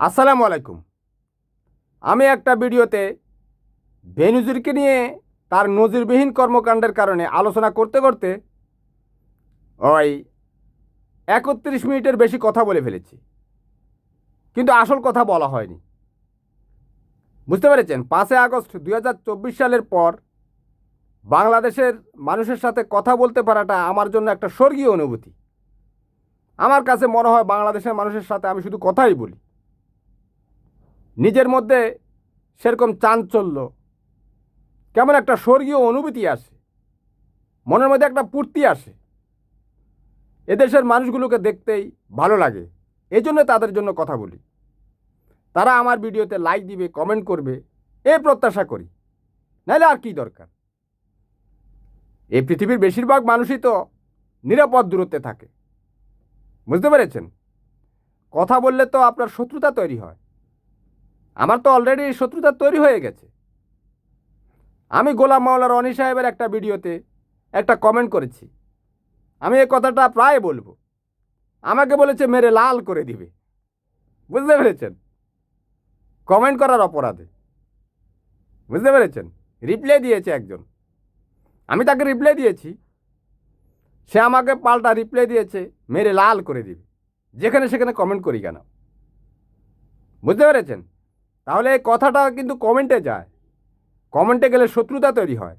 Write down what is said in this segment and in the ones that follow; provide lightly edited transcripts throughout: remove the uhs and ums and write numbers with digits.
আসসালামু আলাইকুম। আমি একটা ভিডিওতে বেনজিরকে নিয়ে তার নজিরবিহীন কর্মকাণ্ডের কারণে আলোচনা করতে করতে ওই ৩১ মিনিটের বেশি কথা বলে ফেলেছি, কিন্তু আসল কথা বলা হয়নি। বুঝতে পেরেছেন? ৫ই আগস্ট ২০২৪ সালের পর বাংলাদেশের মানুষের সাথে কথা বলতে পারাটা আমার জন্য একটা স্বর্গীয় অনুভূতি। আমার কাছে মনে হয় বাংলাদেশের মানুষের সাথে আমি শুধু কথাই বলি। নিজের মধ্যে সেরকম চাঞ্চল্য, কেমন একটা স্বর্গীয় অনুভূতি আসে, মনের মধ্যে একটা পূর্তি আসে। এদেশের মানুষগুলোকে দেখতেই ভালো লাগে, এই জন্য তাদের জন্য কথা বলি। তারা আমার ভিডিওতে লাইক দিবে, কমেন্ট করবে, এই প্রত্যাশা করি। নাহলে আর কি দরকার? এই পৃথিবীর বেশিরভাগ মানুষই তো নিরাপদ দূরত্বে থাকে। বুঝতে পেরেছেন? কথা বললে তো আপনার শত্রুতা তৈরি হয়। আমার তো অলরেডি শত্রুতা তৈরি হয়ে গেছে। আমি গোলাম মাওলা রনি সাহেবের একটা ভিডিওতে একটা কমেন্ট করেছি। আমি এই কথাটা প্রায় বলবো। আমাকে বলেছে মেরে লাল করে দিবে। বুঝতে পেরেছেন? কমেন্ট করার অপরাধে। বুঝতে পেরেছেন? রিপ্লাই দিয়েছে একজন, আমি তাকে রিপ্লাই দিয়েছি, সে আমাকে পাল্টা রিপ্লাই দিয়েছে মেরে লাল করে দিবে। যেখানে সেখানে কমেন্ট করি কেন? বুঝতে পেরেছেন? তাহলে এই কথাটা কিন্তু কমেন্টে যায়। কমেন্টে গেলে শত্রুতা তৈরি হয়।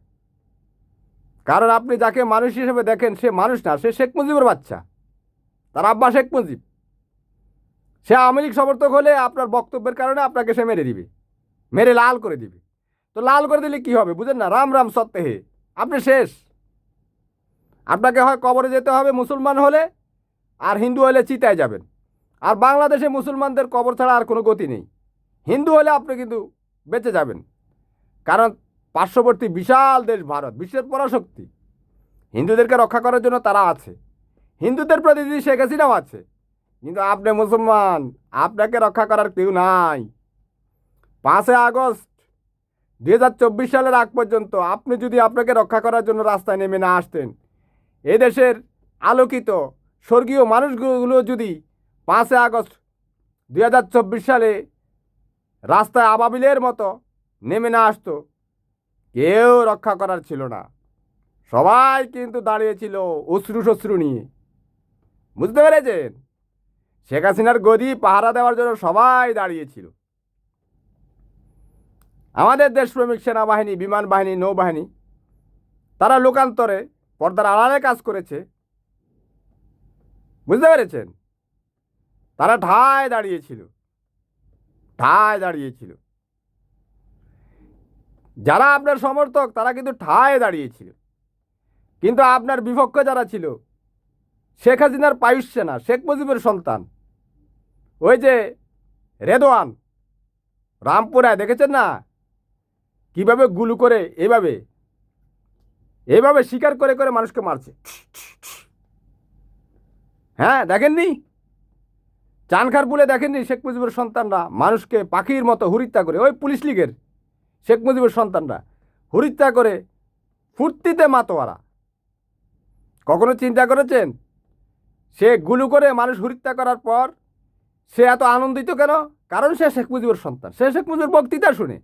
কারণ আপনি যাকে মানুষ হিসেবে দেখেন সে মানুষ না, সে শেখ মুজিবের বাচ্চা। তার আব্বা শেখ মুজিব। সে আওয়ামী লীগ সমর্থক হলে আপনার বক্তব্যের কারণে আপনাকে সে মেরে দিবে, মেরে লাল করে দিবে। তো লাল করে দিলে কি হবে বুঝেন না? রাম রাম সত্য হে, আপনি শেষ। আপনাকে হয় কবরে যেতে হবে মুসলমান হলে, আর হিন্দু হলে চিতায় যাবেন। আর বাংলাদেশে মুসলমানদের কবর ছাড়া আর কোনো গতি নেই। হিন্দু হলে আপনি কিন্তু বেঁচে যাবেন, কারণ পার্শ্ববর্তী বিশাল দেশ ভারত বিশ্বের পরাশক্তি। হিন্দুদেরকে রক্ষা করার জন্য তারা আছে, হিন্দুদের প্রতিনিধি শেখ হাসিনাও আছে। কিন্তু আপনি মুসলমান, আপনাকে রক্ষা করার কেউ নাই। 5ই আগস্ট 2024 সালের আগ পর্যন্ত আপনি যদি আপনাকে রক্ষা করার জন্য রাস্তায় নেমে না আসতেন, এদেশের আলোকিত স্বর্গীয় মানুষগুলো যদি 5ই আগস্ট 2024 সালে রাস্তায় আবাবিলের মতো নেমে না আসতো, কেউ রক্ষা করার ছিল না। সবাই কিন্তু দাঁড়িয়েছিল অশ্রু শশ্রু নিয়ে। বুঝতে পেরেছেন? শেখ হাসিনার গদি পাহারা দেওয়ার জন্য সবাই দাঁড়িয়েছিল। আমাদের দেশপ্রেমিক সেনাবাহিনী, বিমান বাহিনী, নৌবাহিনী, তারা লোকান্তরে পর্দার আড়ালে কাজ করেছে। বুঝতে পেরেছেন? তারা ঠায় দাঁড়িয়েছিল, ঠায় দাঁড়িয়েছিল। যারা আপনার সমর্থক তারা কিন্তু ঠায় দাঁড়িয়েছিল, কিন্তু আপনার বিপক্ষে যারা ছিল, শেখ হাসিনার পায়ুষ সেনা, শেখ মুজিবের সন্তান, ওই যে রেদওয়ান, রামপুরায় দেখেছেন না কিভাবে গুলু করে এভাবে এভাবে শিকার করে করে মানুষকে মারছে? হ্যাঁ, দেখেননি? চানখারপুলে দেখেননি শেখ মুজিবের সন্তানরা মানুষকে পাখির মতো হরিত্যা করে? ওই পুলিশ লীগের শেখ মুজিবের সন্তানরা হরিত্যা করে ফুর্তিতে মাতোয়ারা। কখনো চিন্তা করেছেন সে গুলু করে মানুষ হরিত্যা করার পর সে এত আনন্দিত কেন? কারণ সে শেখ মুজিবের সন্তান, সে শেখ মুজিবের বক্তৃতা শুনে।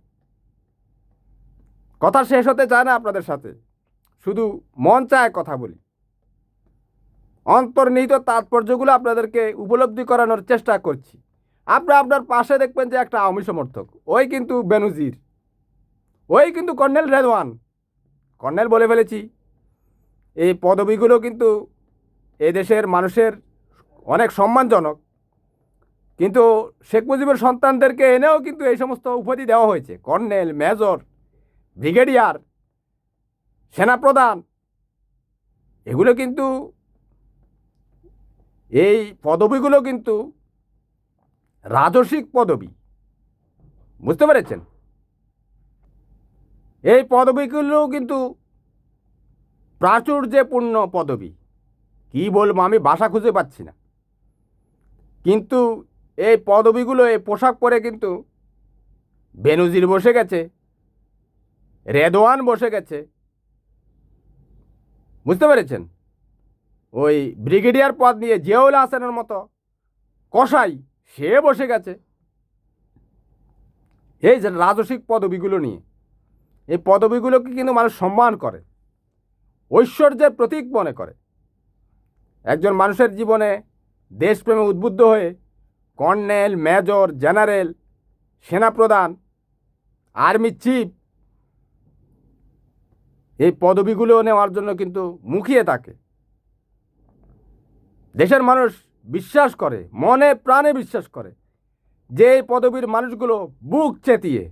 কথা শেষ হতে চায় না আপনাদের সাথে, শুধু মন চায় কথা বলি। অন্তর্নিহিত তাৎপর্যগুলো আপনাদেরকে উপলব্ধি করানোর চেষ্টা করছি। আপনার পাশে দেখবেন যে একটা আওয়ামী সমর্থক, ওই কিন্তু বেনজির, ওই কিন্তু কর্নেল রেদওয়ান। কর্নেল বলে ফেলেছি। এই পদবিগুলো কিন্তু এদেশের মানুষের অনেক সম্মানজনক, কিন্তু শেখ মুজিবের সন্তানদেরকে এনেও কিন্তু এই সমস্ত উপাধি দেওয়া হয়েছে। কর্নেল, মেজর, ব্রিগেডিয়ার, সেনাপ্রধান, এগুলো কিন্তু, এই পদবিগুলো কিন্তু রাজস্বিক পদবি। বুঝতে পেরেছেন? এই পদবিগুলো কিন্তু প্রাচুর্যপূর্ণ পদবি। কি বলবো, আমি ভাষা খুঁজে পাচ্ছি না। কিন্তু এই পদবিগুলো, এই পোশাক পরে কিন্তু বেনজির বসে গেছে, রেদওয়ান বসে গেছে। বুঝতে পেরেছেন? ওই ব্রিগেডিয়ার পদ নিয়ে জিয়াউল হাসানের মতো কসাই, সে বসে গেছে। এই যে রাজস্বিক পদবিগুলো নিয়ে, এই পদবিগুলোকে কিন্তু মানুষ সম্মান করে, ঐশ্বর্যের প্রতীক মনে করে। একজন মানুষের জীবনে দেশপ্রেমে উদ্বুদ্ধ হয়ে কর্নেল, মেজর, জেনারেল, সেনাপ্রধান, আর্মি চিফ এই পদবিগুলো নেওয়ার জন্য কিন্তু মুখিয়ে থাকে। দেশের মানুষ বিশ্বাস করে, মনে প্রাণে বিশ্বাস করে যে এই পদবীর মানুষগুলো বুক চেতিয়ে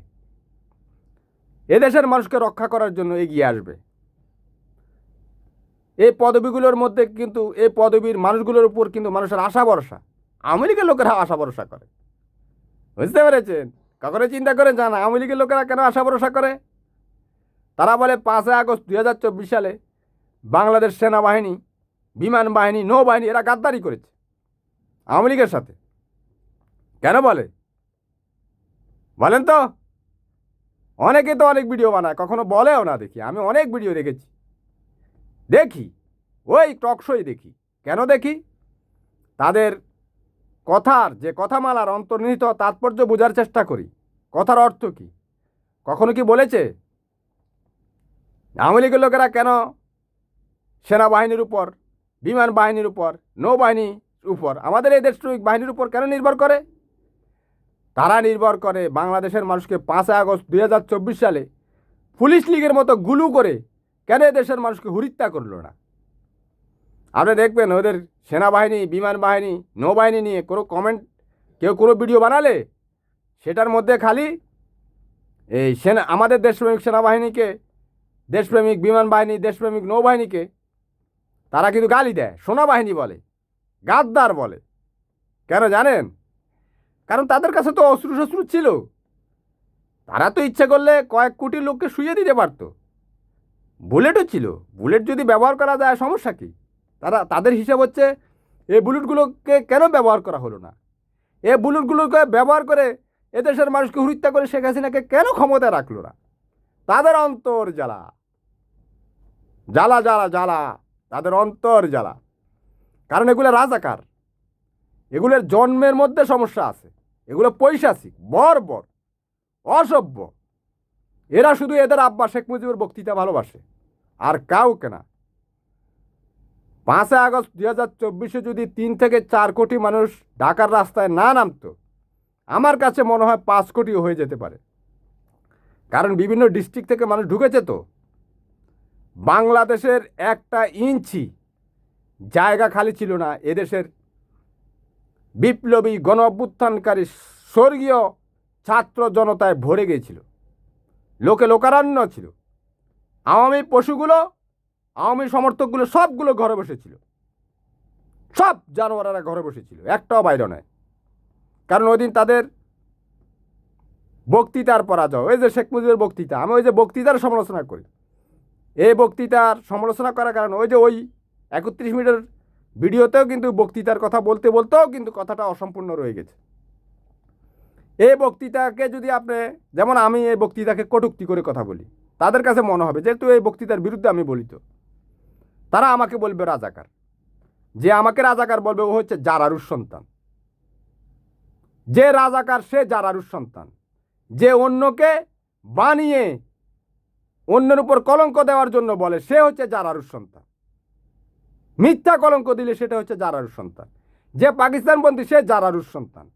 এদেশের মানুষকে রক্ষা করার জন্য এগিয়ে আসবে। এই পদবিগুলোর মধ্যে কিন্তু এই পদবীর মানুষগুলোর উপর কিন্তু মানুষের আশা ভরসা, আওয়ামী লীগের লোকেরা আশা ভরসা করে। বুঝতে পেরেছেন? কখনো চিন্তা করে যান আওয়ামী লীগের লোকেরা কেন আশা ভরসা করে? তারা বলে 5 আগস্ট 2024 সালে বাংলাদেশ সেনাবাহিনী, বিমান বাহিনী, নৌবাহিনী এরা গাদ্দারি করেছে আওয়ামী লীগের সাথে। কেন বলে বলেন তো? অনেকে তো অনেক ভিডিও বানায়, কখনো বলেও না। দেখি, আমি অনেক ভিডিও দেখি ওই টকশোই দেখি। কেন দেখি? তাদের কথার যে কথামালার অন্তর্নিহিত তাৎপর্য বোঝার চেষ্টা করি। কথার অর্থ কি? কখনো কি বলেছে আওয়ামী লীগের লোকেরা কেন সেনাবাহিনীর উপর, বিমান বাহিনীর উপর, নৌবাহিনীর উপর, আমাদের এই দেশপ্রেমিক বাহিনীর উপর কেন নির্ভর করে? তারা নির্ভর করে বাংলাদেশের মানুষকে 5 আগস্ট 2024 সালে পুলিশ লীগের মতো গুলু করে কেন দেশের মানুষকে হত্যা করলো না? আপনি দেখবেন ওদের সেনাবাহিনী, বিমান বাহিনী, নৌবাহিনী নিয়ে কোনো কমেন্ট, কেউ কোনো ভিডিও বানালে সেটার মধ্যে খালি এই আমাদের দেশপ্রেমিক সেনাবাহিনীকে, দেশপ্রেমিক বিমান বাহিনী, দেশপ্রেমিক নৌবাহিনীকে তারা কিন্তু গালি দেয়, সোনাবাহিনী বলে, গাদ্দার বলে। কেন জানেন? কারণ তাদের কাছে তো অস্ত্র শস্ত্র ছিল। তারা তো ইচ্ছে করলে কয়েক কোটি লোককে শুইয়ে দিতে পারত। বুলেটও ছিল। বুলেট যদি ব্যবহার করা যায় সমস্যা কী? তাদের হিসাব হচ্ছে এই বুলেটগুলোকে কেন ব্যবহার করা হলো না? এই বুলেটগুলোকে ব্যবহার করে এদেশের মানুষকে হত্যা করে শেখ হাসিনাকে কেন ক্ষমতায় রাখলো না? তাদের অন্তর জ্বালা, জ্বালা জ্বালা জ্বালা, তাদের অন্তর জ্বালা। কারণ এগুলো রাজাকার, এগুলোর জন্মের মধ্যে সমস্যা আছে, এগুলো পৈশাচিক, বর্বর, অসভ্য। এরা শুধু এদের আব্বা শেখ মুজিবের বক্তৃতা ভালোবাসে, আর কাউকে না। 5 আগস্ট 2024 যদি 3 থেকে 4 কোটি মানুষ ঢাকার রাস্তায় না নামতো, আমার কাছে মনে হয় 5 কোটিও হয়ে যেতে পারে। কারণ বিভিন্ন ডিস্ট্রিক্ট থেকে মানুষ ঢুকেছে তো। বাংলাদেশের একটা ইঞ্চি জায়গা খালি ছিল না এদেশের বিপ্লবী গণ অভ্যুত্থানকারী স্বর্গীয় ছাত্র জনতায় ভরে গিয়েছিল। লোকে লোকারণ্য ছিল। আওয়ামী পশুগুলো, আওয়ামী সমর্থকগুলো সবগুলো ঘরে বসেছিল, সব জানোয়ারেরা ঘরে বসেছিল, একটাও বাইরে নয়। কারণ ওই দিন তাদের বক্তৃতার পরাজয়, ওই যে শেখ মুজিবের বক্তৃতা, আমি ওই যে বক্তৃতার সমালোচনা করি, এই বক্তৃতার সমালোচনা করার কারণ ওই যে ওই 31 মিনিটের ভিডিওতেও কিন্তু বক্তৃতার কথা বলতে বলতেও কিন্তু কথাটা অসম্পূর্ণ রয়ে গেছে। এই বক্তৃতাকে যদি আপনি, যেমন আমি এই বক্তৃতাকে কটূক্তি করে কথা বলি, তাদের কাছে মনে হবে যেহেতু এই বক্তৃতার বিরুদ্ধে আমি বলি, তো তারা আমাকে বলবে রাজাকার। যে আমাকে রাজাকার বলবে ও হচ্ছে জারারুর সন্তান। যে রাজাকার সে জারারুর সন্তান। যে অন্যকে বানিয়ে অন্যের উপর কলঙ্ক দেওয়ার জন্য বলে সে হচ্ছে জারারুর সন্তান। মিথ্যা কলঙ্ক দিলে সেটা হচ্ছে জারারুর সন্তান। যে পাকিস্তানপন্থী সে জারারুর সন্তান।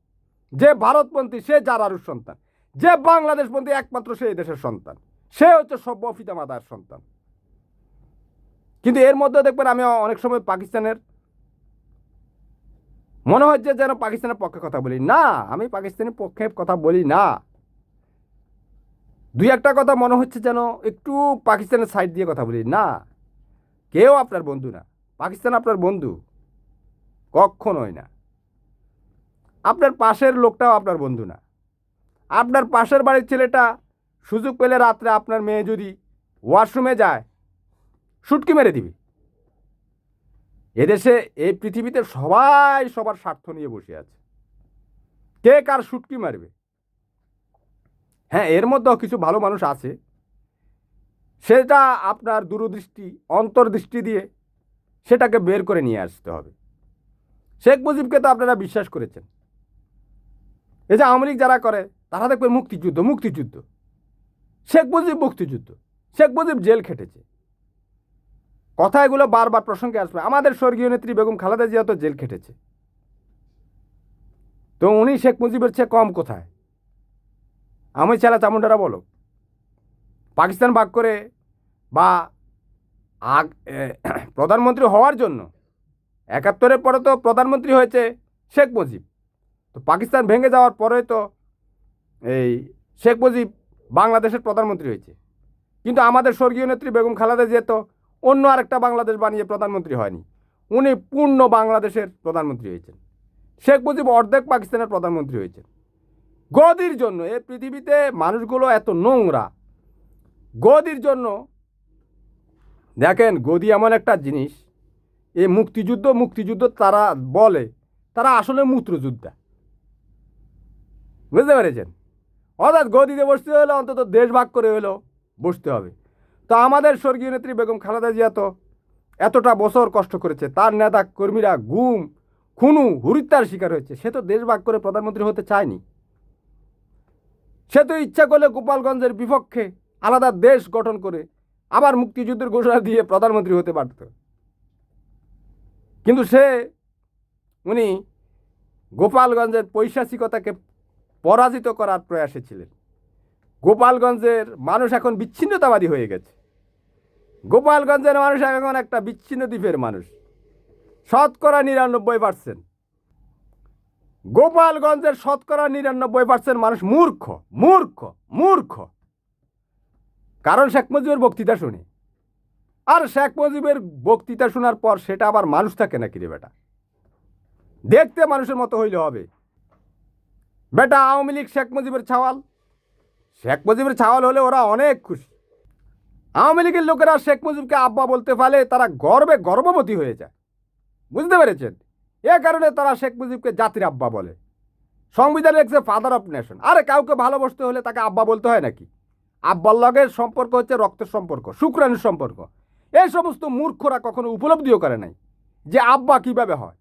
যে ভারতপন্থী সে জারারুর সন্তান। যে বাংলাদেশপন্থী একমাত্র সে দেশের সন্তান। সে হচ্ছে সভ্য পিতামাতার সন্তান। কিন্তু এর মধ্যে দেখবেন আমি অনেক সময় পাকিস্তানের, মনে হচ্ছে যেন পাকিস্তানের পক্ষে কথা বলি। না, আমি পাকিস্তানের পক্ষে কথা বলি না। দুই একটা কথা মনে হচ্ছে যেন একটু পাকিস্তানের সাইড দিয়ে কথা বলি। না, কেউ আপনার বন্ধু না। পাকিস্তান আপনার বন্ধু কখনোই না। আপনার পাশের লোকটাও আপনার বন্ধু না। আপনার পাশের বাড়ির ছেলেটা সুযোগ পেলে রাত্রে আপনার মেয়ে যদি ওয়াশরুমে যায় শুটকি মেরে দিবি। এদেশে, এই পৃথিবীতে সবাই সবার স্বার্থ নিয়ে বসে আছে। কে কার শুটকি মারবে? হ্যাঁ, এর মধ্যেও কিছু ভালো মানুষ আছে, সেটা আপনার দূরদৃষ্টি, অন্তর্দৃষ্টি দিয়ে সেটাকে বের করে নিয়ে আসতে হবে। শেখ মুজিবকে তো আপনারা বিশ্বাস করেছেন। এই যে আওয়ামী লীগ যারা করে তারা দেখবেন মুক্তিযুদ্ধ মুক্তিযুদ্ধ। শেখ মুজিব মুক্তিযুদ্ধ, শেখ মুজিব জেল খেটেছে, কথা এগুলো বারবার প্রসঙ্গে আসবে। আমাদের স্বর্গীয় নেত্রী বেগম খালেদা জিয়া তো জেল খেটেছে, তো উনি শেখ মুজিবের চেয়ে কম কোথায়? আমি চালা চামুন্ডারা বলো, পাকিস্তান ভাগ করে বা প্রধানমন্ত্রী হওয়ার জন্য ৭১-এর পরে তো প্রধানমন্ত্রী হয়েছে শেখ মুজিব, তো পাকিস্তান ভেঙে যাওয়ার পরে তো এই শেখ মুজিব বাংলাদেশের প্রধানমন্ত্রী হয়েছে। কিন্তু আমাদের স্বর্গীয় নেত্রী বেগম খালেদা জিয়া তো অন্য আরেকটা বাংলাদেশ বানিয়ে প্রধানমন্ত্রী হয়নি, উনি পূর্ণ বাংলাদেশের প্রধানমন্ত্রী হয়েছেন। শেখ মুজিব অর্ধেক পাকিস্তানের প্রধানমন্ত্রী হয়েছেন। গদির জন্য এই পৃথিবীতে মানুষগুলো এত নোংরা, গদির জন্য। দেখেন, গদি এমন একটা জিনিস, এই মুক্তিযুদ্ধ তারা বলে, তারা আসলে মূত্রযোদ্ধা, বুঝতে পেরেছেন? অর্থাৎ গদিতে বসতে হলে অন্তত দেশ ভাগ করে হলেও বসতে হবে। তো আমাদের স্বর্গীয় নেত্রী বেগম খালেদা জিয়া তো এতটা বছর কষ্ট করেছে, তার নেতা কর্মীরা গুম খুনু হত্যার শিকার হয়েছে, সে তো দেশ ভাগ করে প্রধানমন্ত্রী হতে চায়নি। সে তো ইচ্ছা করলে গোপালগঞ্জের বিপক্ষে আলাদা দেশ গঠন করে আবার মুক্তিযুদ্ধের ঘোষণা দিয়ে প্রধানমন্ত্রী হতে পারত, কিন্তু উনি গোপালগঞ্জের পৈশাচিকতাকে পরাজিত করার প্রয়াসে ছিলেন। গোপালগঞ্জের মানুষ এখন বিচ্ছিন্নতাবাদী হয়ে গেছে। গোপালগঞ্জের মানুষ এখন একটা বিচ্ছিন্ন দ্বীপের মানুষ, 99%। গোপালগঞ্জের 99% মানুষ মূর্খ মূর্খ মূর্খ। কারণ শেখ মুজিবের বক্তৃতা শুনে, আর শেখ মুজিবের বক্তৃতা শোনার পর সেটা আবার মানুষ থাকে নাকি রে বেটা? দেখতে মানুষের মতো হইলে হবে বেটা? আওয়ামী লীগ শেখ মুজিবের ছাওয়াল, শেখ মুজিবের ছাওয়াল হলে ওরা অনেক খুশি। আওয়ামী লীগের লোকেরা শেখ মুজিবকে আব্বা বলতে পারলে তারা গর্বে গর্ভবতী হয়ে যায়, বুঝতে পেরেছেন? এ কারণে তারা শেখ মুজিবকে জাতির আব্বা বলে। সংবিধান লেখছে ফাদার অফ নেশন। আরে কাউকে ভালোবাসতে হলে তাকে আব্বা বলতে হয় নাকি? আব্বার লগের সম্পর্ক হচ্ছে রক্তের সম্পর্ক, শুক্রাণুর সম্পর্ক। এই সমস্ত মূর্খরা কখনো উপলব্ধিও করে নাই যে আব্বা কিভাবে হয়।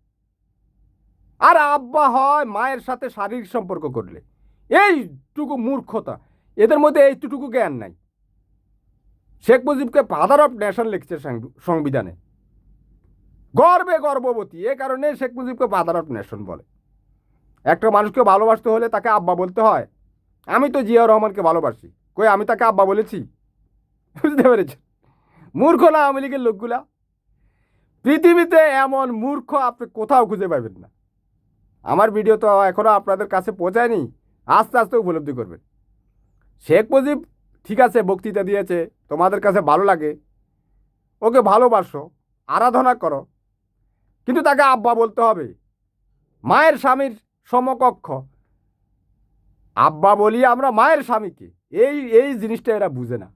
আর আব্বা হয় মায়ের সাথে শারীরিক সম্পর্ক করলে। এইটুকু মূর্খতা, এদের মধ্যে এইটুকু জ্ঞান নাই। শেখ মুজিবকে ফাদার অফ নেশন লিখছে সংবিধানে, গর্বে গর্ভবতী। এ কারণে শেখ মুজিবকে ফাদার অফ নেশন বলে। একটা মানুষকে ভালোবাসতে হলে তাকে আব্বা বলতে হয়। আমি তো জিয়াউর রহমানকে ভালোবাসি, কই আমি তাকে আব্বা বলেছি? বুঝতে পেরেছেন? মূর্খ না আওয়ামী লীগের লোকগুলা? পৃথিবীতে এমন মূর্খ আপনি কোথাও খুঁজে পাবেন না। আমার ভিডিও তো এখনো আপনাদের কাছে পৌঁছায়নি, আস্তে আস্তে উপলব্ধি করবেন। শেখ মুজিব ঠিক আছে, বক্তৃতা দিয়েছে, তোমাদের কাছে ভালো লাগে, ওকে ভালোবাসো, আরাধনা করো, কিন্তু তাকে আব্বা বলতে হবে। মায়ের স্বামীর সমকক্ষ আব্বা বলি আমরা মায়ের স্বামীকে, এই জিনিসটা এরা বুঝে না।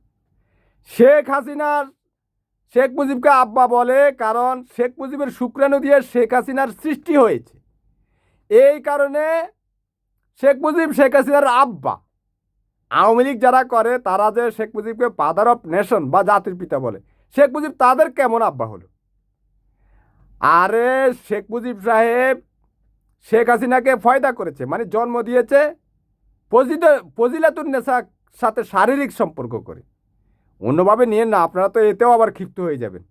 শেখ মুজিবকে আব্বা বলে কারণ শেখ মুজিবের শুক্রাণু দিয়ে শেখ হাসিনার সৃষ্টি হয়েছে। এই কারণে শেখ মুজিব শেখ হাসিনার আব্বা। আওয়ামী লীগ যারা করে তারা যে শেখ মুজিবকে ফাদার অফ নেশন বা জাতির পিতা বলে, শেখ মুজিব তাদের কেমন আব্বা হলো? আরে শেখ মুজিব সাহেব শেখ হাসিনাকে ফয়দা করেছে, মানে জন্ম দিয়েছে ফজিলাতুন নেসার সাথে শারীরিক সম্পর্ক করে। অন্যভাবে নিয়ে না, আপনারা তো এতেও আবার ক্ষিপ্ত হয়ে যাবেন।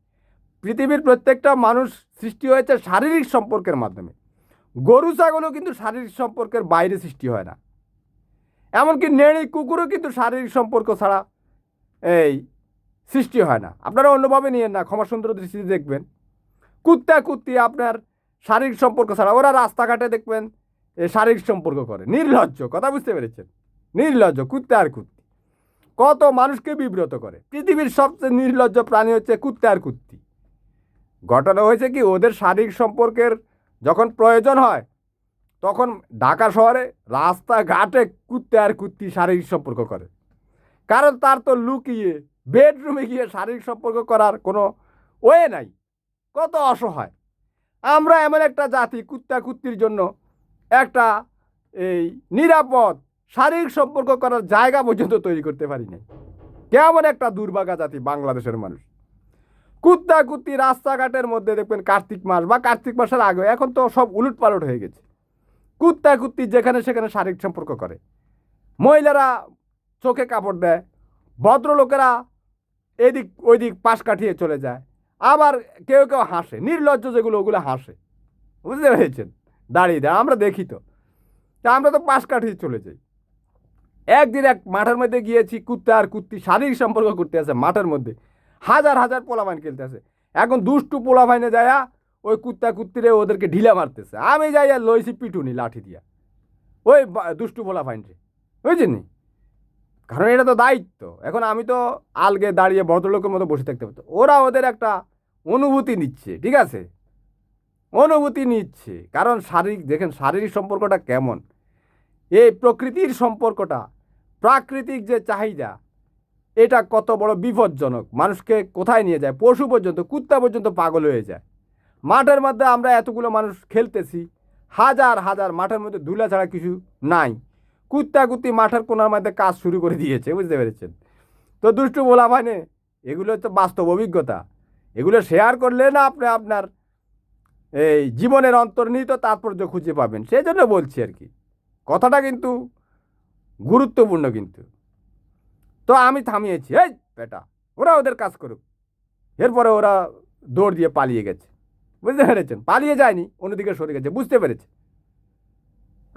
পৃথিবীর প্রত্যেকটা মানুষ সৃষ্টি হয়েছে শারীরিক সম্পর্কের মাধ্যমে। গরু ছাগলও কিন্তু শারীরিক সম্পর্কের বাইরে সৃষ্টি হয় না। এমনকি নেড়ি কুকুরও কিন্তু শারীরিক সম্পর্ক ছাড়া সৃষ্টি হয় না। আপনারা অন্যভাবে নিয়েন না, ক্ষমা সুন্দর দৃষ্টিতে দেখবেন। কুত্তি আপনার শারীরিক সম্পর্ক ছাড়া, ওরা রাস্তাঘাটে দেখবেন শারীরিক সম্পর্ক করে। নির্লজ্জ, কথা বুঝতে পেরেছেন? নির্লজ্জ কুত্তা আর কুত্তি কত মানুষকে বিব্রত করে। পৃথিবীর সবচেয়ে নির্লজ্জ প্রাণী হচ্ছে কুত্তা আর কুত্তি। ঘটনা হয়েছে কি, ওদের শারীরিক সম্পর্কের যখন প্রয়োজন হয় তখন ঢাকা শহরে রাস্তাঘাটে কুত্তা আর কুত্তি শারীরিক সম্পর্ক করে। কারণ তার তো লুকিয়ে বেডরুমে গিয়ে শারীরিক সম্পর্ক করার কোনো ওয়ে নাই। কত অসহায় আমরা! এমন একটা জাতি কুত্তা কুত্তির জন্য একটা নিরাপদ শারীরিক সম্পর্ক করার জায়গা পর্যন্ত তৈরি করতে পারি নাই। কেমন একটা দুর্ভাগা জাতি বাংলাদেশের মানুষ। কুত্তা কুত্তি রাস্তাঘাটের মধ্যে দেখবেন কার্তিক মাস বা কার্তিক মাসের আগে, এখন তো সব উলট পালট হয়ে গেছে। কুত্তা কুত্তি যেখানে সেখানে শারীরিক সম্পর্ক করে। মহিলারা চোখে কাপড় দেয়, ভদ্রলোকেরা এদিক ওইদিক পাশ কাটিয়ে চলে যায়, আবার কেউ কেউ হাসে, নির্লজ্জ যেগুলো ওগুলো হাসে, বুঝতে পেরেছেন? দাঁড়িয়ে দেয়, আমরা দেখি তো, আমরা তো পাশ কাটিয়ে চলে যাই। একদিন এক মাঠের মধ্যে গিয়েছি, কুত্তা আর কুত্তি শারীরিক সম্পর্ক করতে আছে মাঠের মধ্যে, হাজার হাজার পোলাপাইন খেলতে আছে। এখন দুষ্টু পোলাপাইনে যায়া ওই কুত্তা কুত্তিরে ওদেরকে ঢিলা মারতেছে, আমি যাই আর লইছি পিটুনি লাঠি দিয়া ওই দুষ্টু পোলাপাইনরে, বুঝছেন? কারণ এটা তো দায়িত্ব। এখন আমি তো আলগে দাঁড়িয়ে ভদ্রলোকের মতো বসে থাকতে পারতো, ওরা ওদের একটা অনুভূতি নিচ্ছে, ঠিক আছে, অনুভূতি নিচ্ছে। কারণ শারীরিক, দেখেন শারীরিক সম্পর্কটা কেমন, এই প্রকৃতির সম্পর্কটা, প্রাকৃতিক যে চাহিদা, এটা কত বড় বিপজ্জনক, মানুষকে কোথায় নিয়ে যায়, পশু পর্যন্ত, কুত্তা পর্যন্ত পাগল হয়ে যায়। মাঠের মধ্যে আমরা এতগুলো মানুষ খেলতেছি, হাজার হাজার, মাঠের মধ্যে ধুলা ছাড়া কিছু নাই, কুত্তা কুত্তি মাঠের কোনার মধ্যে কাজ শুরু করে দিয়েছে, বুঝতে পেরেছেন? তো দুষ্টু বলা মানে এগুলো তো বাস্তব অভিজ্ঞতা, এগুলো শেয়ার করলে না আপনি আপনার এই জীবনের অন্তর্নিহিত তাৎপর্য খুঁজে পাবেন, সেই জন্য বলছি আর কি, কথাটা কিন্তু গুরুত্বপূর্ণ কিন্তু। তো আমি থামিয়েছি, এই বেটা ওরা ওদের কাজ করুক। এরপরে ওরা দৌড় দিয়ে পালিয়ে গেছে, বুঝতে পেরেছেন? পালিয়ে যায়নি, অন্যদিকে সরে গেছে, বুঝতে পেরেছে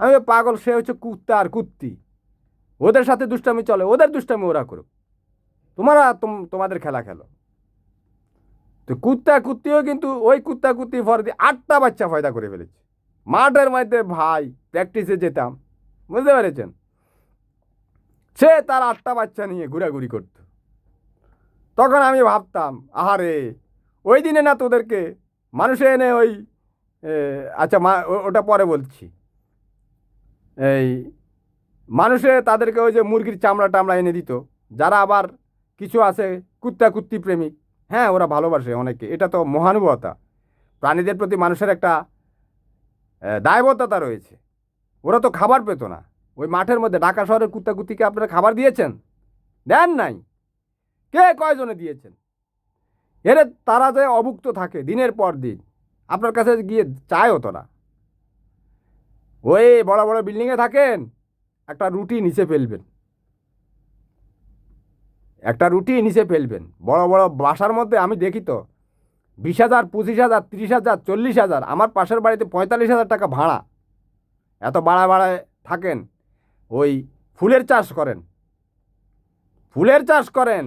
আমি পাগল, সে হচ্ছে কুত্তা আর কুত্তি, ওদের সাথে দুষ্টামি চলে, ওদের দুষ্টামি ওরা করুক, তোমাদের খেলা খেলো। তো কুত্তা কুত্তিও কিন্তু ওই কুত্তা কুত্তি ফরদি 8টা বাচ্চা ফয়দা করে ফেলেছে মাঠের মধ্যে। ভাই প্র্যাকটিসে যেতাম, বুঝতে পেরেছেন, সে তার 8টা বাচ্চা নিয়ে ঘোরাঘুরি করত। তখন আমি ভাবতাম, আহারে ওই দিনে না তোদেরকে মানুষে এনে ওই আচ্ছা ওটা পরে বলছি, এই মানুষে তাদেরকে ওই যে মুরগির চামড়া টামড়া এনে দিত, যারা আবার কিছু আছে কুত্তা কুত্তি প্রেমিক, হ্যাঁ ওরা ভালোবাসে অনেকে, এটা তো মহানুভবতা, প্রাণীদের প্রতি মানুষের একটা দায়বদ্ধতা রয়েছে। ওরা তো খাবার পেত না, ওই মাঠের মধ্যে ঢাকা শহরের কুত্তা কুত্তিকে আপনারা খাবার দিয়েছেন? দেন নাই। কে কয়জনে দিয়েছেন? এরে তারা যে অভুক্ত থাকে দিনের পর দিন, আপনার কাছে গিয়ে চায়ও তো না। ওই বড় বড় বিল্ডিংয়ে থাকেন, একটা রুটি নিচে ফেলবেন, একটা রুটি নিচে ফেলবেন। বড় বড় বাসার মধ্যে আমি দেখি তো 20,000, 25,000, 30,000, 40,000, আমার পাশের বাড়িতে 45,000 টাকা ভাড়া, এত বাড়ায় থাকেন। ওই ফুলের চাষ করেন, ফুলের চাষ করেন,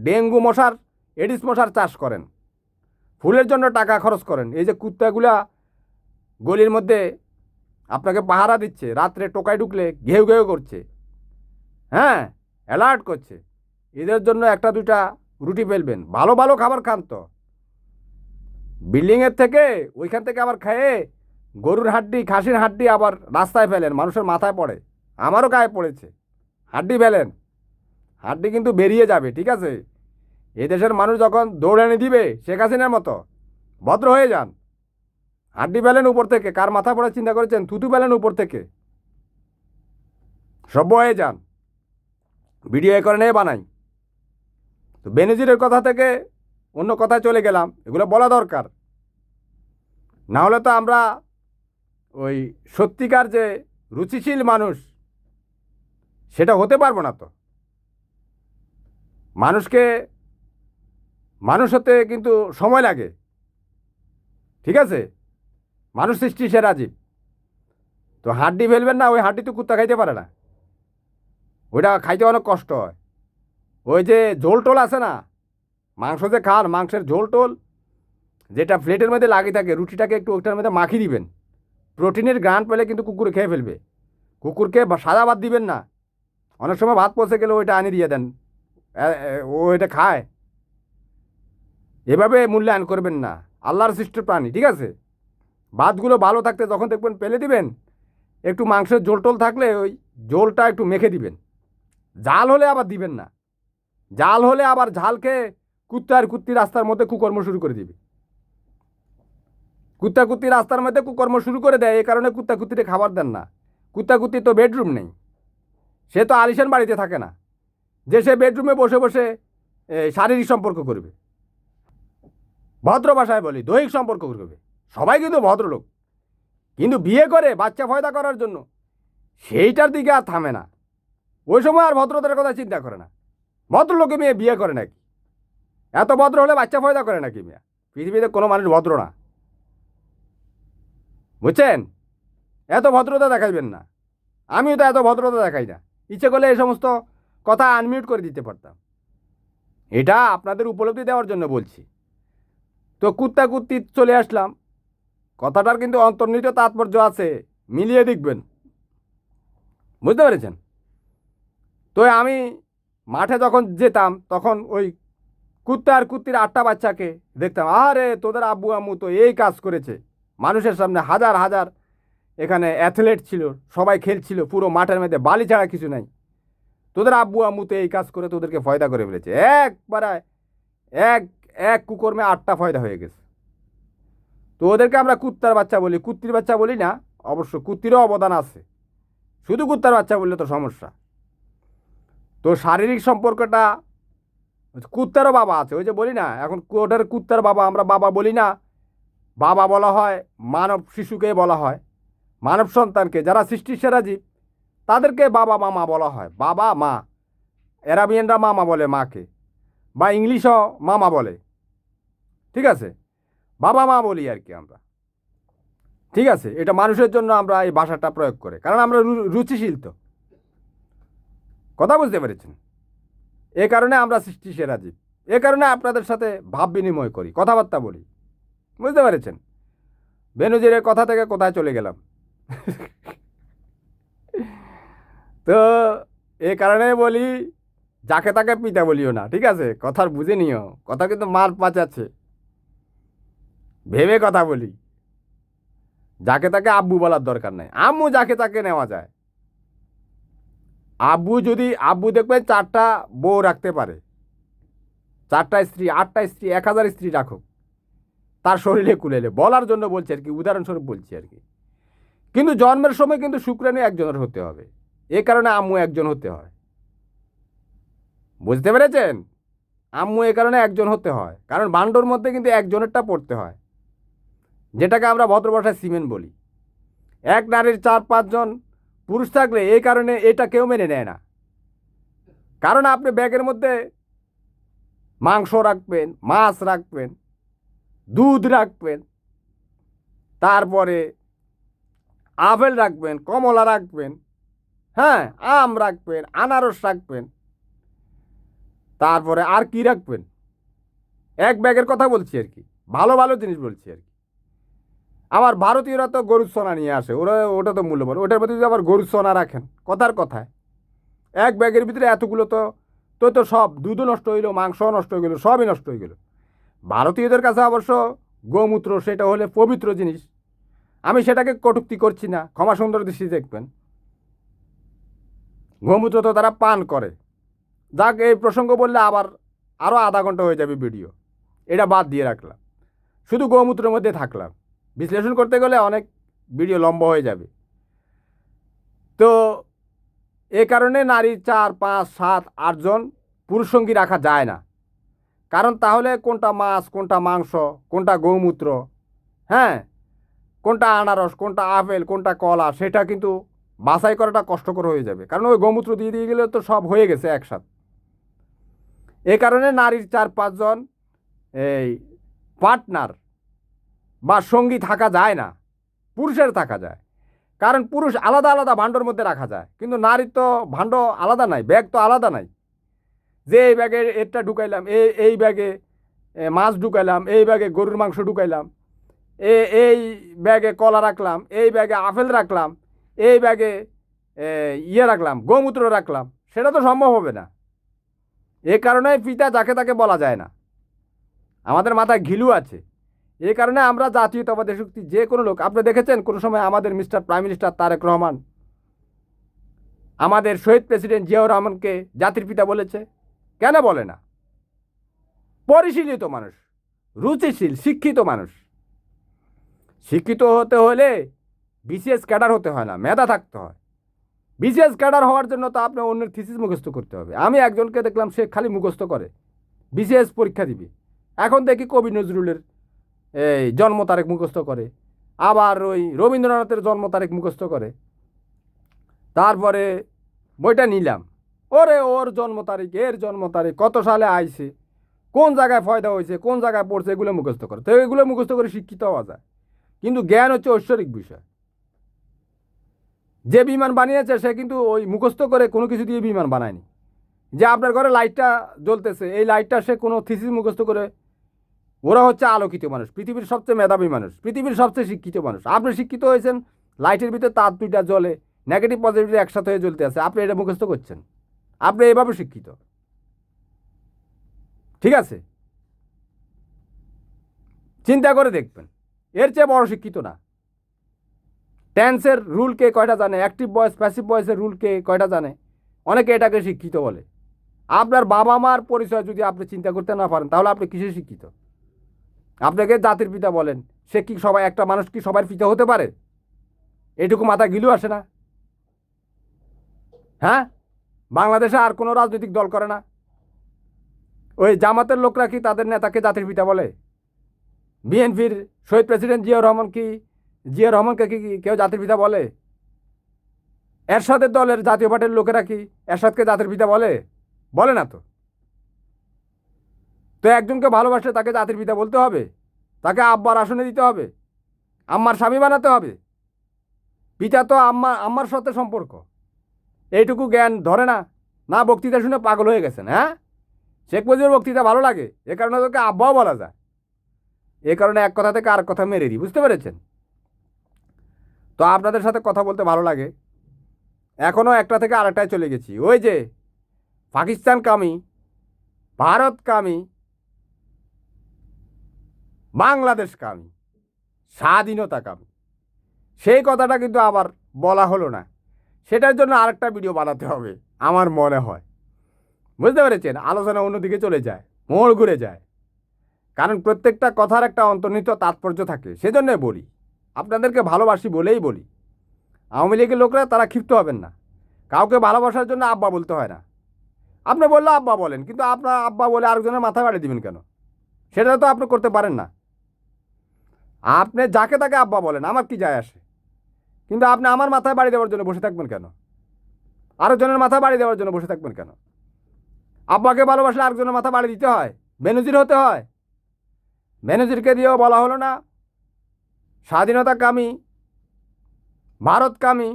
ডেঙ্গু মশার, এডিস মশার চাষ করেন, ফুলের জন্য টাকা খরচ করেন। এই যে কুত্তাগুলা গলির মধ্যে আপনাকে পাহারা দিচ্ছে, রাত্রে টোকায় ঢুকলে ঘেউ ঘেউ করছে, হ্যাঁ অ্যালার্ট করছে, এদের জন্য একটা দুটা রুটি ফেলবেন। ভালো ভালো খাবার খান তো, বিল্ডিংয়ের থেকে ওইখান থেকে আবার খেয়ে গরুর হাড্ডি, খাসির হাড্ডি আবার রাস্তায় ফেলেন, মানুষের মাথায় পড়ে, আমারও গায়ে পড়েছে, হাড্ডি ফেলেন, হাড্ডি কিন্তু বেরিয়ে যাবে, ঠিক আছে? এদেশের মানুষ যখন দৌড়ানি দিবে শেখ হাসিনার মতো, ভদ্র হয়ে যান। হাড্ডি ফেলেন উপর থেকে, কার মাথা পড়ে চিন্তা করেছেন? থুতু ফেলেন উপর থেকে, সভ্য হয়ে যান। ভিডিও করে নিয়ে বানাই। তো বেনজিরের কথা থেকে অন্য কথায় চলে গেলাম, এগুলো বলা দরকার, না হলে তো আমরা ওই সত্যিকার যে রুচিশীল মানুষ সেটা হতে পারবো না। তো মানুষকে মানুষ হতে কিন্তু সময় লাগে, ঠিক আছে? মানুষ সৃষ্টি সে রাজীব। তো হাড্ডি ফেলবেন না, ওই হাড্ডি তো কুত্তা খাইতে পারে না, ওইটা খাইতে অনেক কষ্ট হয়। ওই যে ঝোল টোল আছে না, মাংস যে খান, মাংসের ঝোল টোল যেটা প্লেটের মধ্যে লাগিয়ে থাকে, রুটিটাকে একটু ওইটার মধ্যে মাখিয়ে দিবেন, প্রোটিনের গ্রান পেলে কিন্তু কুকুরে খেয়ে ফেলবে। কুকুরকে সাদা ভাত দিবেন না, অনেক সময় ভাত পচে গেলে ওইটা আনি দিয়ে দেন, ও এটা খায়। এভাবে মূল্যায়ন করবেন না, আল্লাহর সৃষ্ট প্রাণী, ঠিক আছে? ভাতগুলো ভালো থাকতে যখন দেখবেন ফেলে দিবেন, একটু মাংসের ঝোল টোল থাকলে ওই ঝোলটা একটু মেখে দিবেন। জাল হলে আবার দিবেন না, জাল হলে আবার ঝাল খেয়ে কুত্তা আর কুত্তি রাস্তার মধ্যে কুকর্ম শুরু করে দিবে। কুত্তা কুত্তি রাস্তার মধ্যে কুকর্ম শুরু করে দেয়, এই কারণে কুত্তা কুত্তিতে খাবার দেন না। কুত্তা কুত্তি তো বেডরুম নেই, সে তো আলিশান বাড়িতে থাকে না যে সে বেডরুমে বসে বসে শারীরিক সম্পর্ক করবে। ভদ্র ভাষায় বলি, দৈহিক সম্পর্ক করবে। সবাই কিন্তু ভদ্রলোক, কিন্তু বিয়ে করে বাচ্চা ফয়দা করার জন্য সেইটার দিকে আর থামে না। ওই সময় আর ভদ্রতার কথা চিন্তা করে না। ভদ্রলোকে মেয়ে বিয়ে করে নাকি? এত ভদ্র হলে বাচ্চা পয়দা করে নাকি মেয়ে? পৃথিবীতে কোনো মানুষ ভদ্র না, বুঝছেন? এত ভদ্রতা দেখাইবেন না। আমিও তো এত ভদ্রতা দেখাই না। ইচ্ছে করলে এই সমস্ত কথা আনমিউট করে দিতে পারতাম। এটা আপনাদের উপলব্ধি দেওয়ার জন্য বলছি। তো কুত্তা কুত্তি চলে আসলাম, কথাটার কিন্তু অন্তর্নিহিত তাৎপর্য আছে, মিলিয়ে দেখবেন, বুঝতে পেরেছেন? তো আমি মাঠে যখন যেতাম তখন ওই কুত্তা আর কুত্তির 8টা বাচ্চাকে দেখতাম, আরে তোদের আব্বু আম্মু তো এই কাজ করেছে। মানুষের সামনে হাজার হাজার এখানে অ্যাথলেট ছিল, সবাই খেলছিল, পুরো মাঠের মধ্যে বালি ছাড়া কিছু নাই। তোদের আব্বু আম্মু তো এই কাজ করে তোদেরকে ফয়দা করে ফেলেছে। একবারে এক এক কুকর্মে 8টা ফয়দা হয়ে গেছে। তো ওদেরকে আমরা কুত্তার বাচ্চা বলি, কুত্তির বাচ্চা বলি না। অবশ্য কুত্তিরও অবদান আছে, শুধু কুত্তার বাচ্চা বললে তো সমস্যা। তো শারীরিক সম্পর্কটা, কুত্তারও বাবা আছে, ওই যে বলি না, এখন ওটার কুত্তার বাবা আমরা বাবা বলি না। বাবা বলা হয় মানব শিশুকে বলা হয়, মানব সন্তানকে, যারা সৃষ্টির সেরা জীব তাদেরকে বাবা মামা বলা হয়। বাবা মা, অ্যারাবিয়ানরা মামা বলে মাকে, বা ইংলিশও মামা বলে, ঠিক আছে? বাবা মা বলি আর কি আমরা, ঠিক আছে? এটা মানুষের জন্য আমরা এই ভাষাটা প্রয়োগ করে, কারণ আমরা রুচিশীল তো, কথা বুঝতে পেরেছেন? এ কারণে আমরা সৃষ্টি সেরা জীব, এ কারণে আপনাদের সাথে ভাব বিনিময় করি, কথাবার্তা বলি, বুঝতে পেরেছেন? বেনজিরের কথা থেকে কোথায় চলে গেলাম? তো এ কারণে বলি, যাকে তাকে পিতা বলিও না, ঠিক আছে? কথার বুঝে নিও, কথা কিন্তু মার পাচাচ্ছে, ভেবে কথা বলি। যাকে তাকে আব্বু বলার দরকার নাই, আম্মু যাকে তাকে নেওয়া যায়। আব্বু দেখবেন 4টা বউ রাখতে পারে, 4টা স্ত্রী, 8টা স্ত্রী, 1000 স্ত্রী রাখুক, তার শরীরে কুলেলে, বলার জন্য বলছি আর কি, উদাহরণস্বরূপ বলছি আর কি। কিন্তু জন্মের সময় কিন্তু শুক্রাণু একজনের হতে হবে, এ কারণে আম্মু একজন হতে হয়, বুঝতে পেরেছেন? আম্মু এ কারণে একজন হতে হয়, কারণ ভাণ্ডর মধ্যে কিন্তু একজনেরটা পড়তে হয়, যেটাকে আমরা ভদ্র ভাষায় সিমেন্ট বলি। এক নারীর 4-5 জন পুরুষ থাকলে এই কারণে এটা কেউ মেনে নেয় না। কারণ আপনি ব্যাগের মধ্যে মাংস রাখবেন, মাছ রাখবেন, দুধ রাখবেন, তারপরে আপেল রাখবেন, কমলা রাখবেন, হ্যাঁ, আম রাখবেন, আনারস রাখবেন, তারপরে আর কি রাখবেন? এক ব্যাগের কথা বলছি আর কি, ভালো ভালো জিনিস বলছি আর কি। আবার ভারতীয়রা তো গরুর সোনা নিয়ে আসে, ওটা তো মূল্যবান, ওটার মধ্যে যদি আবার গরুর সোনা রাখেন, কথার কথায় এক ব্যাগের ভিতরে এতগুলো, তো সব দুধও নষ্ট হইলো, মাংসও নষ্ট হয়ে গেলো, সবই নষ্ট হয়ে গেলো। ভারতীয়দের কাছে অবশ্য গোমূত্র সেটা হলে পবিত্র জিনিস, আমি সেটাকে কটূক্তি করছি না, ক্ষমা সুন্দর দৃষ্টি দেখবেন। গোমূত্র তো তারা পান করে। যাক, এই প্রসঙ্গ বললে আবার আরও আধা ঘন্টা হয়ে যাবে ভিডিও, এটা বাদ দিয়ে রাখলাম, শুধু গোমূত্রের মধ্যে থাকলাম। বিশ্লেষণ করতে গেলে অনেক ভিডিও লম্বা হয়ে যাবে। তো এ কারণে নারীর 4, 5, 7, 8 জন পুরুষ সঙ্গী রাখা যায় না, কারণ তাহলে কোনটা মাছ, কোনটা মাংস, কোনটা গৌমূত্র, হ্যাঁ, কোনটা আনারস, কোনটা আপেল, কোনটা কলা, সেটা কিন্তু বাছাই করাটা কষ্টকর হয়ে যাবে, কারণ ওই গৌমূত্র দিয়ে গেলে তো সব হয়ে গেছে একসাথে। এ কারণে নারীর 4-5 জন এই পার্টনার বা সঙ্গী থাকা যায় না, পুরুষের থাকা যায়। কারণ পুরুষ আলাদা আলাদা ভাণ্ডর মধ্যে রাখা যায়, কিন্তু নারীর তো ভাণ্ড আলাদা নাই, ব্যাগ তো আলাদা নাই, যে এই ব্যাগে এটা ঢুকাইলাম, এই ব্যাগে মাছ ঢুকাইলাম, এই ব্যাগে গরুর মাংস ঢুকাইলাম, এই ব্যাগে কলা রাখলাম, এই ব্যাগে আপেল রাখলাম, এই ব্যাগে রাখলাম, গোমূত্র রাখলাম, সেটা তো সম্ভব হবে না। এ কারণে পিতা যাকে তাকে বলা যায় না, আমাদের মাথায় ঘিলু আছে। এই কারণে আমরা জাতীয়তাবাদী শক্তি, যে কোনো লোক, আপনি দেখেছেন কোনো সময় আমাদের mister prime minister Tarique Rahman আমাদের শহীদ প্রেসিডেন্ট জিয়াউর রহমানকে জাতির পিতা বলেছে? কেন বলে না? পরিশীলিত মানুষ, রুচিশীল, শিক্ষিত মানুষ। শিক্ষিত হতে হলে বিসিএস ক্যাডার হতে হয় না, মেধা থাকতে হয়। বিসিএস ক্যাডার হওয়ার জন্য তো আপনার অন্যের থিসিস মুখস্থ করতে হবে। আমি একজনকে দেখলাম, সে খালি মুখস্থ করে, বিসিএস পরীক্ষা দিবে। এখন দেখি কবি নজরুলের এই জন্ম তারিখ মুখস্থ করে, আবার ওই রবীন্দ্রনাথের জন্ম তারিখ মুখস্থ করে। তারপরে বইটা নিলাম, ওরে ওর জন্ম তারিখ, এর জন্ম তারিখ, কত সালে আইছে, কোন জায়গায় ফয়দা হয়েছে, কোন জায়গায় পড়ছে, এগুলো মুখস্থ করে। তো এগুলো মুখস্থ করে শিক্ষিত হওয়া যায়, কিন্তু জ্ঞান হচ্ছে ঐশ্বরিক বিষয়। যে বিমান বানিয়েছে সে কিন্তু ওই মুখস্থ করে কোনো কিছু দিয়ে বিমান বানায়নি। যে আপনার ঘরে লাইটটা জ্বলতেছে, এই লাইটটা সে কোনো থিসিস মুখস্থ করে, ওরা হচ্ছে আলোকিত মানুষ, পৃথিবীর সবচেয়ে মেধাবী মানুষ, পৃথিবীর সবচেয়ে শিক্ষিত মানুষ। আপনি শিক্ষিত হয়েছেন, লাইটের ভিতরে তার দুইটা জ্বলে, নেগেটিভ পজিটিভ একসাথে হয়ে জ্বলতে আছে, আপনি এটা মুখস্থ করছেন, আপনি এইভাবে শিক্ষিত। ঠিক আছে, চিন্তা করে দেখবেন, এর চেয়ে বড় শিক্ষিত না। টেন্সের রুল কে কয়টা জানে, অ্যাক্টিভ ভয়েস প্যাসিভ ভয়েসের রুল কে কয়টা জানে, অনেকে এটাকে শিক্ষিত বলে। আপনার বাবা মার পরিচয় যদি আপনি চিন্তা করতে না পারেন, তাহলে আপনি কিসে শিক্ষিত? আপনাকে জাতির পিতা বলেন, সে কি সবাই, একটা মানুষ কি সবার পিতা হতে পারে? এটুকু মাথা গিলু আসে না? হ্যাঁ, বাংলাদেশে আর কোনো রাজনৈতিক দল করে না? ওই জামাতের লোকরা কি তাদের নেতাকে জাতির পিতা বলে? বিএনপির শহীদ প্রেসিডেন্ট জিয়া রহমানকে কি কেউ জাতির পিতা বলে? এরশাদের দলের জাতীয় পার্টির লোকেরা কি এরশাদকে জাতির পিতা বলে? বলে না তো। তো একজনকে ভালোবাসলে তাকে জাতির পিতা বলতে হবে, তাকে আব্বার আসনে দিতে হবে, আম্মার স্বামী বানাতে হবে। পিতা তো আম্মার সাথে সম্পর্ক, এইটুকু জ্ঞান ধরে না? না, বক্তৃতা শুনে পাগল হয়ে গেছেন? হ্যাঁ, শেখ মুজিবুর বক্তৃতা ভালো লাগে, এ কারণে তোকে আব্বাও বলা যায়। এ কারণে এক কথা থেকে আর কথা মেরে দিই, বুঝতে পেরেছেন? তো আপনাদের সাথে কথা বলতে ভালো লাগে, এখনও একটা থেকে আরেকটায় চলে গেছি। ওই যে পাকিস্তান কামি, ভারত কামি, বাংলাদেশ কামি, স্বাধীনতা কামি, সেই কথাটা কিন্তু আবার বলা হলো না। সেটার জন্য আরেকটা ভিডিও বানাতে হবে আমার মনে হয়, বুঝতে পেরেছেন? আলোচনা অন্যদিকে চলে যায়, মোড় ঘুরে যায়, কারণ প্রত্যেকটা কথার একটা অন্তর্নিহিত তাৎপর্য থাকে। সেজন্যই বলি, আপনাদেরকে ভালোবাসি বলেই বলি। আওয়ামী লীগের লোকরা তারা ক্ষিপ্ত হবেন না, কাউকে ভালোবাসার জন্য আব্বা বলতে হয় না। আপনি বললে আব্বা বলেন, কিন্তু আপনার আব্বা বলে আরেকজনের মাথায় বাড়ি দিবেন কেন? সেটা তো আপনি করতে পারেন না। আপনি যাকে তাকে আব্বা বলেন, আমার কি যায় আসে, কিন্তু আপনি আমার মাথায় বাড়ি দেওয়ার জন্য বসে থাকবেন কেন? আরেকজনের মাথায় বাড়ি দেওয়ার জন্য বসে থাকবেন কেন? আব্বাকে ভালোবাসলে আরেকজনের মাথা বাড়ি দিতে হয়, বেনজির হতে হয়? বেনজিরকে দিয়েও বলা হলো না স্বাধীনতা কামি, ভারত কামি,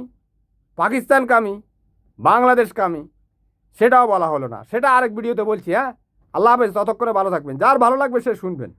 পাকিস্তান কামি, বাংলাদেশ কামি, সেটাও বলা হলো না। সেটা আরেক ভিডিওতে বলছি। হ্যাঁ, আল্লাহ হাফেজ, ততক্ষণে ভালো থাকবেন। যার ভালো লাগবে সে শুনবেন।